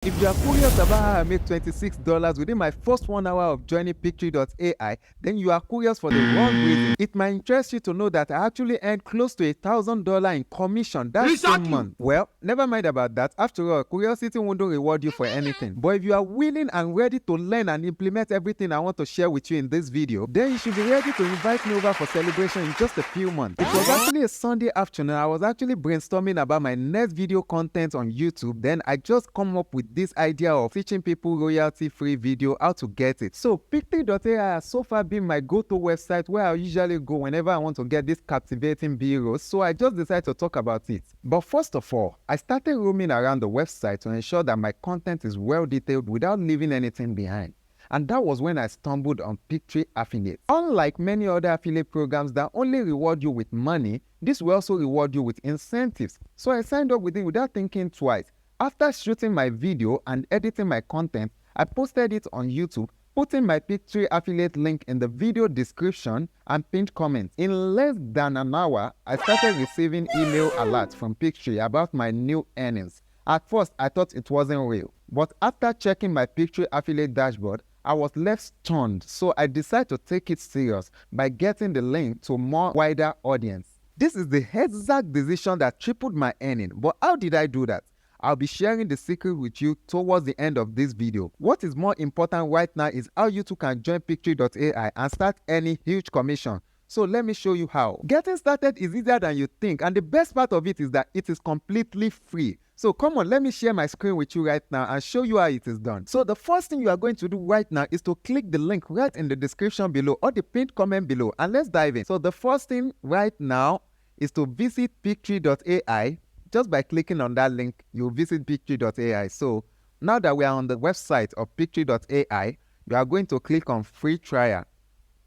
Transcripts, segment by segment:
If you are curious about how I make $26 within my first 1 hour of joining Pictory.ai, then you are curious for the wrong reason. It might interest you to know that I actually earned close to $1,000 in commission that same month. Well, never mind about that. After all, curiosity won't reward you for anything. But if you are willing and ready to learn and implement everything I want to share with you in this video, then you should be ready to invite me over for celebration in just a few months. It was actually a Sunday afternoon. I was actually brainstorming about my next video content on YouTube. Then I just come up with this idea of teaching people royalty-free video, how to get it. So Pictory.ai has so far been my go-to website where I usually go whenever I want to get this captivating B-rolls, so I just decided to talk about it. But first of all, I started roaming around the website to ensure that my content is well detailed without leaving anything behind. And that was when I stumbled on Pictory Affiliate. Unlike many other affiliate programs that only reward you with money, this will also reward you with incentives. So I signed up with it without thinking twice. After shooting my video and editing my content, I posted it on YouTube, putting my Pictory affiliate link in the video description and pinned comments. In less than an hour, I started receiving email alerts from Pictory about my new earnings. At first, I thought it wasn't real, but after checking my Pictory affiliate dashboard, I was left stunned, so I decided to take it serious by getting the link to a more wider audience. This is the exact decision that tripled my earning, but how did I do that? I'll be sharing the secret with you towards the end of this video. What is more important right now is how you too can join Pictory.ai and start earning huge commission. So let me show you how. Getting started is easier than you think, and the best part of it is that it is completely free. So come on, let me share my screen with you right now and show you how it is done. So the first thing you are going to do right now is to click the link right in the description below or the pinned comment below, and let's dive in. So the first thing right now is to visit Pictory.ai. Just by clicking on that link, you'll visit Pictory.ai. So now that we are on the website of Pictory.ai, you are going to click on free trial.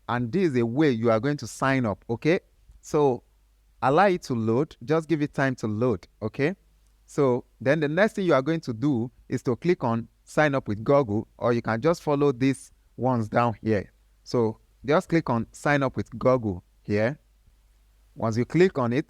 And this is a way you are going to sign up, okay? So allow it to load. Just give it time to load, okay? So then the next thing you are going to do is to click on sign up with Google, or you can just follow these ones down here. So just click on sign up with Google here. Once you click on it,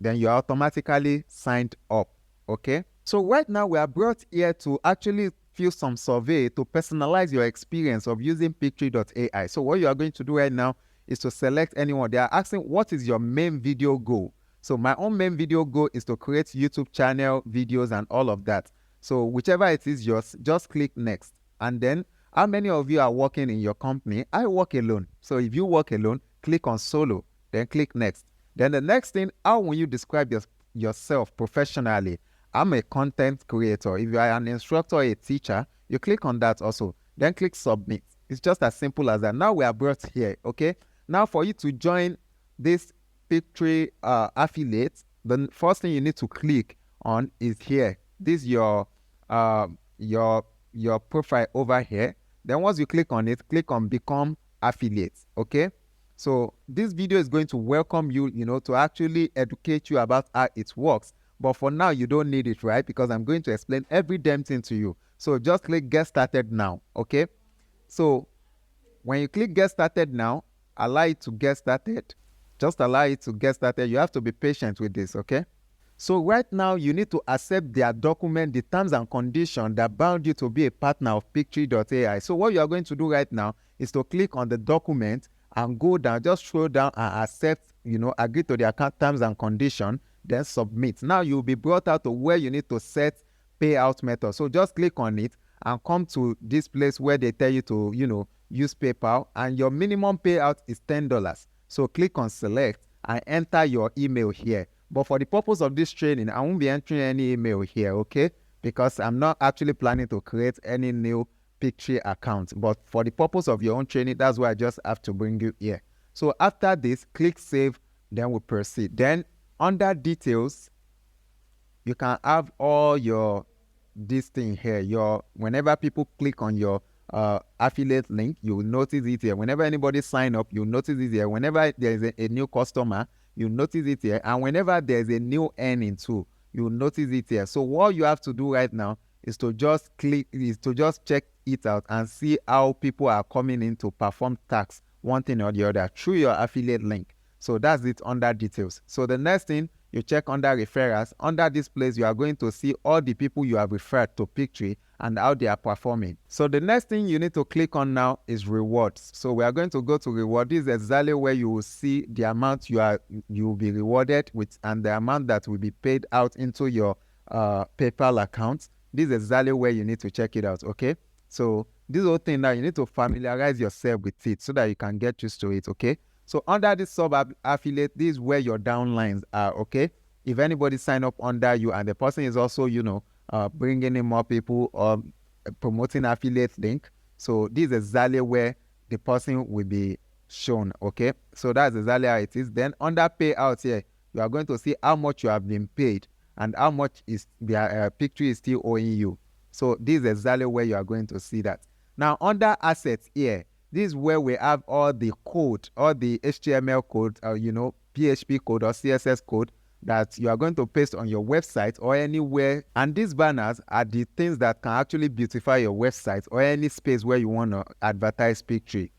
then you're automatically signed up, okay? So right now we are brought here to actually fill some survey to personalize your experience of using Pictory.ai. So what you are going to do right now is to select anyone. They are asking, what is your main video goal? So my own main video goal is to create YouTube channel videos and all of that. So whichever it is yours, just click next. And then how many of you are working in your company? I work alone. So if you work alone, click on solo, then click next. Then the next thing, how will you describe yourself professionally? I'm a content creator. If you are an instructor or a teacher, you click on that also. Then click submit. It's just as simple as that. Now we are brought here, okay? Now for you to join this Pictory affiliate, the first thing you need to click on is here. This is your profile over here. Then once you click on it, click on become affiliate, okay? So this video is going to welcome you, to actually educate you about how it works. But for now, you don't need it, right? Because I'm going to explain every damn thing to you. So just click get started now, okay? So when you click get started now, allow it to get started. Just allow it to get started. You have to be patient with this, okay? So right now, you need to accept their document, the terms and conditions that bound you to be a partner of Pictory.ai. So what you are going to do right now is to click on the document and go down, just scroll down and accept, agree to the account terms and condition, then submit. Now you'll be brought out to where you need to set payout method. So just click on it and come to this place where they tell you to, use PayPal, and your minimum payout is $10. So click on select and enter your email here. But for the purpose of this training, I won't be entering any email here, okay? Because I'm not actually planning to create any new Pictory account, but for the purpose of your own training, that's why I just have to bring you here. So after this, click save, then we proceed. Then under details, you can have all this thing here. Whenever people click on your affiliate link, you will notice it here. Whenever anybody sign up, you'll notice it here. Whenever there is a new customer, you'll notice it here. And whenever there's a new earning too, you'll notice it here. So what you have to do right now is to just check it out and see how people are coming in to perform tasks, one thing or the other, through your affiliate link. So that's it under details. So the next thing, You check under referrals. Under this place, you are going to see all the people you have referred to Pictory and how they are performing. So the next thing you need to click on now is rewards. So we are going to go to reward. This is exactly where you will see the amount you will be rewarded with and the amount that will be paid out into your PayPal account. This is exactly where you need to check it out, okay? So this whole thing now, you need to familiarize yourself with it so that you can get used to it, okay? So under this sub-affiliate, this is where your downlines are, okay? If anybody sign up under you and the person is also, bringing in more people or promoting affiliate link, so this is exactly where the person will be shown, okay? So that's exactly how it is. Then under payouts here, you are going to see how much you have been paid and how much is the Pictory is still owing you. So this is exactly where you are going to see that. Now under assets here, this is where we have all the code, all the HTML code, PHP code or CSS code that you are going to paste on your website or anywhere. And these banners are the things that can actually beautify your website or any space where you want to advertise Pictory,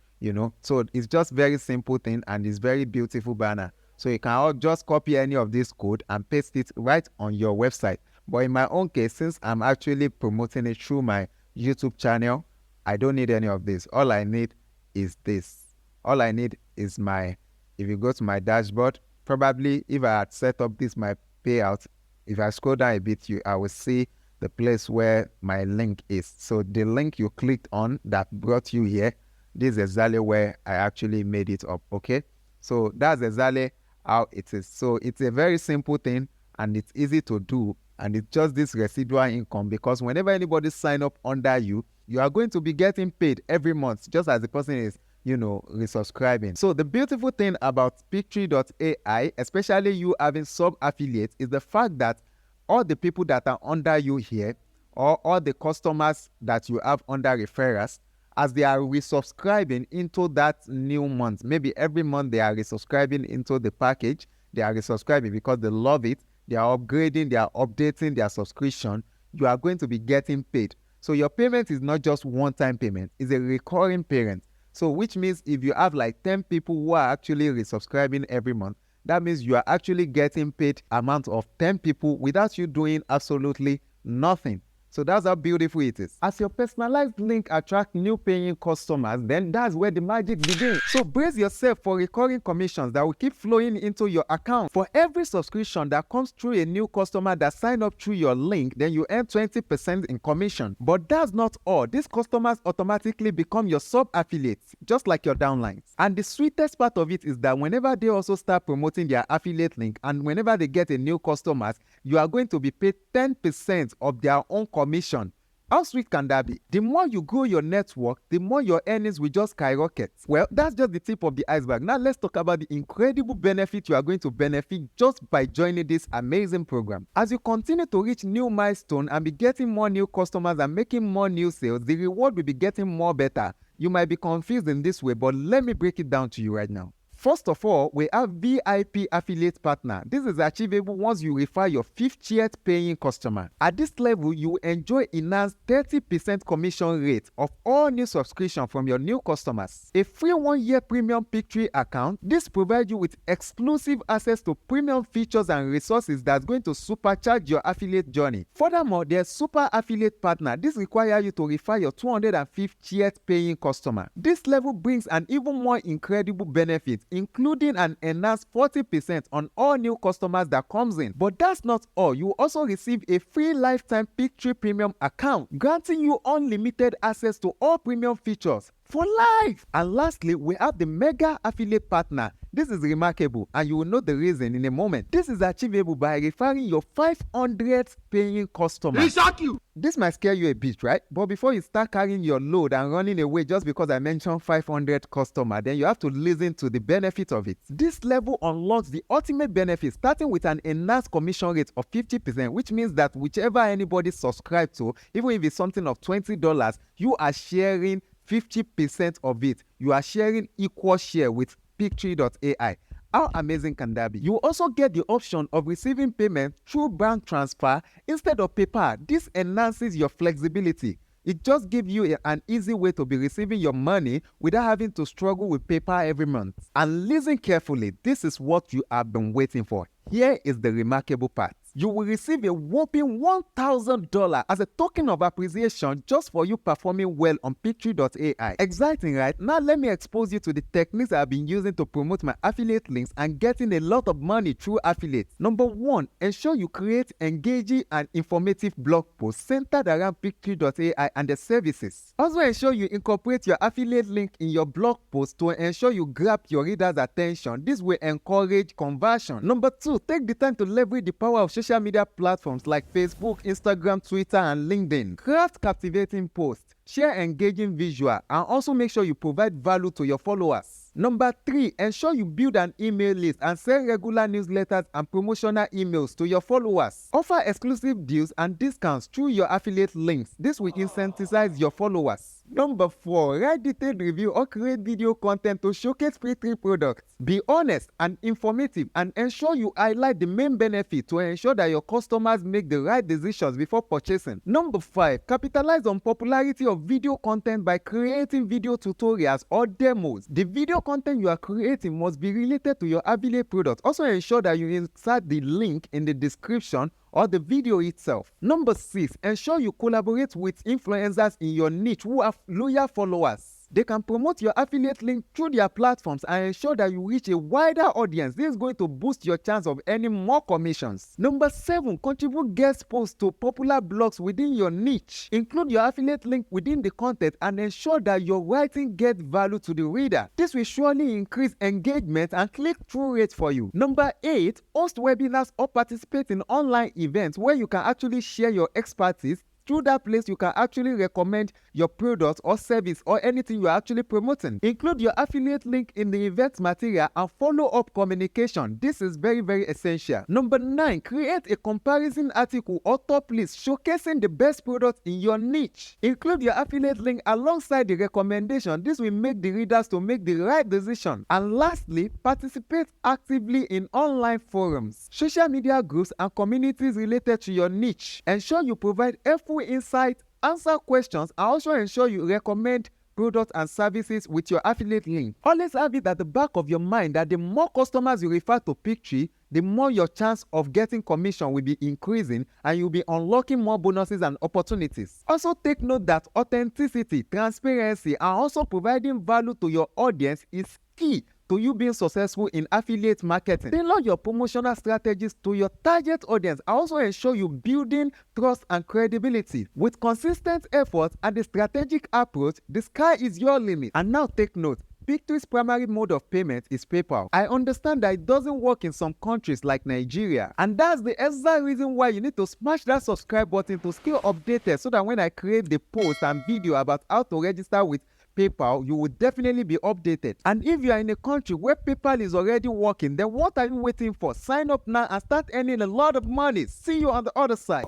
So it's just very simple thing and it's very beautiful banner. So you can just copy any of this code and paste it right on your website. But in my own case, since I'm actually promoting it through my YouTube channel, I don't need any of this. All I need is this. All I need is if you go to my dashboard, probably if I had set up this, my payout, if I scroll down a bit, I will see the place where my link is. So the link you clicked on that brought you here, this is exactly where I actually made it up, okay? So that's exactly how it is. So it's a very simple thing and it's easy to do. And it's just this residual income because whenever anybody sign up under you, you are going to be getting paid every month just as the person is, resubscribing. So the beautiful thing about Pictory.ai, especially you having sub-affiliates, is the fact that all the people that are under you here or all the customers that you have under referrals, as they are resubscribing into that new month, maybe every month they are resubscribing into the package, they are resubscribing because they love it, they are upgrading, they are updating their subscription, you are going to be getting paid. So your payment is not just one-time payment, it's a recurring payment. So which means if you have like 10 people who are actually resubscribing every month, that means you are actually getting paid amount of 10 people without you doing absolutely nothing. So that's how beautiful it is. As your personalized link attracts new paying customers, then that's where the magic begins. So brace yourself for recurring commissions that will keep flowing into your account. For every subscription that comes through a new customer that sign up through your link, then you earn 20% in commission. But that's not all. These customers automatically become your sub-affiliates, just like your downlines. And the sweetest part of it is that whenever they also start promoting their affiliate link and whenever they get a new customers, you are going to be paid 10% of their own commission. How sweet can that be? The more you grow your network, the more your earnings will just skyrocket. Well, that's just the tip of the iceberg. Now let's talk about the incredible benefit you are going to benefit just by joining this amazing program. As you continue to reach new milestones and be getting more new customers and making more new sales, the reward will be getting more better. You might be confused in this way, but let me break it down to you right now. First of all, we have VIP affiliate partner. This is achievable once you refer your 50th paying customer. At this level, you will enjoy enhanced 30% commission rate of all new subscription from your new customers. A free 1-year premium Pictory account. This provides you with exclusive access to premium features and resources that's going to supercharge your affiliate journey. Furthermore, there's super affiliate partner. This requires you to refer your 250th paying customer. This level brings an even more incredible benefit, including an enhanced 40% on all new customers that comes in. But that's not all. You also receive a free lifetime Pictory premium account, granting you unlimited access to all premium features for life. And lastly, we have the mega affiliate partner. This is remarkable and you will know the reason in a moment. This is achievable by referring your 500th paying customer. They shock you. This might scare you a bit, right? But before you start carrying your load and running away just because I mentioned 500 customer, then you have to listen to the benefit of it. This level unlocks the ultimate benefit, starting with an enhanced commission rate of 50%, which means that whichever anybody subscribes to, even if it's something of $20, you are sharing 50% of it. You are sharing equal share with Pictory.ai. How amazing can that be? You also get the option of receiving payment through bank transfer instead of PayPal. This enhances your flexibility. It just gives you an easy way to be receiving your money without having to struggle with paper every month. And listen carefully, this is what you have been waiting for. Here is the remarkable part. You will receive a whopping $1,000 as a token of appreciation just for you performing well on Pictory.Ai. Exciting, right? Now let me expose you to the techniques I've been using to promote my affiliate links and getting a lot of money through affiliates. Number 1, ensure you create engaging and informative blog posts centered around Pictory.Ai and the services. Also ensure you incorporate your affiliate link in your blog post to ensure you grab your readers' attention. This will encourage conversion. Number 2, take the time to leverage the power of social media platforms like Facebook, Instagram, Twitter, and LinkedIn. Craft captivating posts, share engaging visual, and also make sure you provide value to your followers. Number 3, ensure you build an email list and send regular newsletters and promotional emails to your followers. Offer exclusive deals and discounts through your affiliate links. This will incentivize your followers. Number 4, write detailed review or create video content to showcase Pictory products. Be honest and informative and ensure you highlight the main benefit to ensure that your customers make the right decisions before purchasing. Number 5, capitalize on popularity of video content by creating video tutorials or demos. The video content you are creating must be related to your affiliate product. Also ensure that you insert the link in the description or the video itself. Number 6, ensure you collaborate with influencers in your niche who have loyal followers. They can promote your affiliate link through their platforms and ensure that you reach a wider audience. This is going to boost your chance of earning more commissions. Number 7, contribute guest posts to popular blogs within your niche. Include your affiliate link within the content and ensure that your writing gets value to the reader. This will surely increase engagement and click-through rate for you. Number 8, host webinars or participate in online events where you can actually share your expertise. Through that place, you can actually recommend your product or service or anything you're actually promoting. Include your affiliate link in the event material and follow up communication. This is very, very essential. Number 9, create a comparison article or top list showcasing the best products in your niche. Include your affiliate link alongside the recommendation. This will make the readers to make the right decision. And lastly, participate actively in online forums, social media groups, and communities related to your niche. Ensure you provide helpful insight, answer questions, and also ensure you recommend products and services with your affiliate link. Always have it at the back of your mind that the more customers you refer to Pictory, the more your chance of getting commission will be increasing and you'll be unlocking more bonuses and opportunities. Also take note that authenticity, transparency, and also providing value to your audience is key to you being successful in affiliate marketing. Tailor your promotional strategies to your target audience and also ensure you building trust and credibility. With consistent effort and a strategic approach, the sky is your limit. And now take note, Pictory's primary mode of payment is PayPal. I understand that it doesn't work in some countries like Nigeria, and that's the exact reason why you need to smash that subscribe button to stay updated so that when I create the post and video about how to register with PayPal, you will definitely be updated. And if you are in a country where PayPal is already working, then what are you waiting for? Sign up now and start earning a lot of money. See you on the other side.